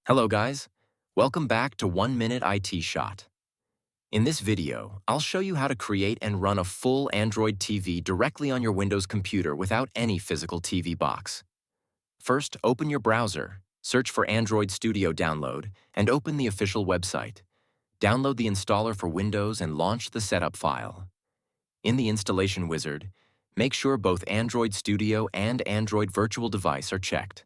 Hello guys, welcome back to 1 Minute IT Shot. In this video, I'll show you how to create and run a full Android TV directly on your Windows computer without any physical TV box. First, open your browser, search for Android Studio Download, and open the official website. Download the installer for Windows and launch the setup file. In the installation wizard, make sure both Android Studio and Android Virtual Device are checked.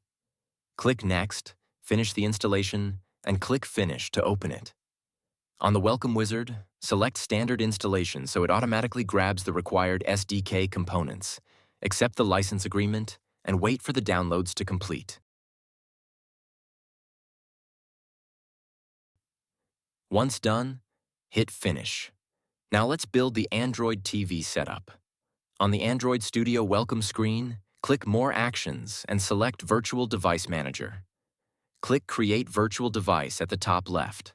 Click Next, finish the installation, and click Finish to open it. On the Welcome wizard, select Standard Installation so it automatically grabs the required SDK components. Accept the license agreement, and wait for the downloads to complete. Once done, hit Finish. Now let's build the Android TV setup. On the Android Studio Welcome screen, click More Actions and select Virtual Device Manager. Click Create Virtual Device at the top left.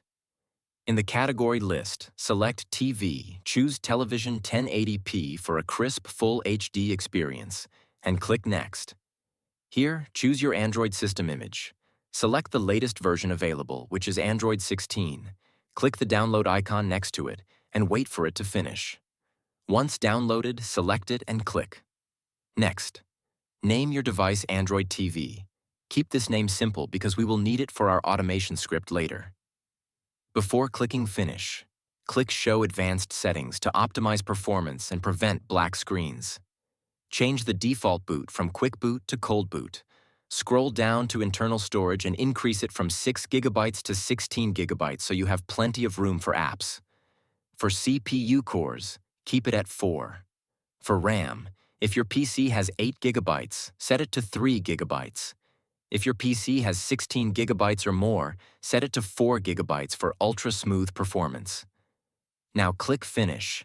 In the category list, select TV, choose Television 1080p for a crisp Full HD experience, and click Next. Here, choose your Android system image. Select the latest version available, which is Android 16. Click the download icon next to it, and wait for it to finish. Once downloaded, select it and click. Next, name your device Android TV. Keep this name simple because we will need it for our automation script later. Before clicking Finish, click Show Advanced Settings to optimize performance and prevent black screens. Change the default boot from Quick Boot to Cold Boot. Scroll down to internal storage and increase it from 6 GB to 16 GB so you have plenty of room for apps. For CPU cores, keep it at 4. For RAM, if your PC has 8 GB, set it to 3 GB. If your PC has 16 GB or more, set it to 4 GB for ultra-smooth performance. Now click Finish.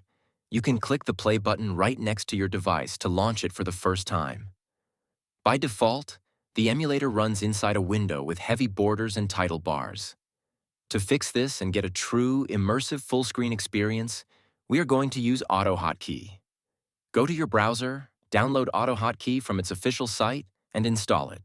You can click the play button right next to your device to launch it for the first time. By default, the emulator runs inside a window with heavy borders and title bars. To fix this and get a true, immersive full-screen experience, we are going to use AutoHotkey. Go to your browser, download AutoHotkey from its official site, and install it.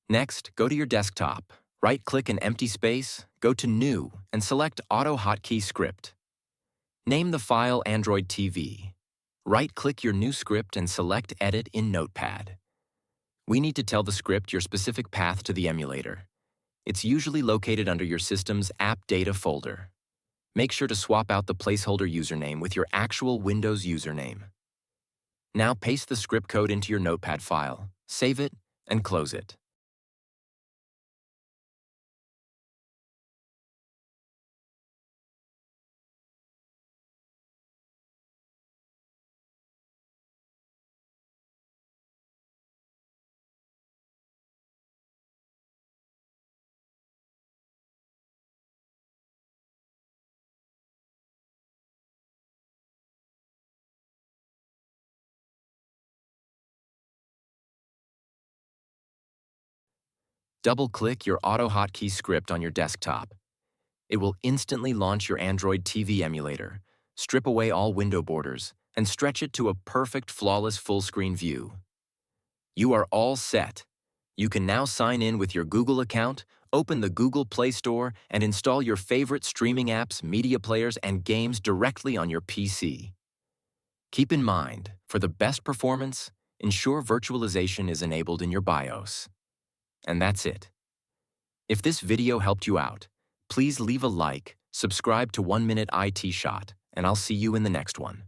Next, go to your desktop, right-click an empty space, go to New, and select AutoHotkey Script. Name the file Android TV. Right-click your new script and select Edit in Notepad. We need to tell the script your specific path to the emulator. It's usually located under your system's App Data folder. Make sure to swap out the placeholder username with your actual Windows username. Now paste the script code into your Notepad file, save it, and close it. Double-click your AutoHotkey script on your desktop. It will instantly launch your Android TV emulator, strip away all window borders, and stretch it to a perfect, flawless full-screen view. You are all set. You can now sign in with your Google account, open the Google Play Store, and install your favorite streaming apps, media players, and games directly on your PC. Keep in mind, for the best performance, ensure virtualization is enabled in your BIOS. And that's it. If this video helped you out, please leave a like, subscribe to 1 Minute IT Shot, and I'll see you in the next one.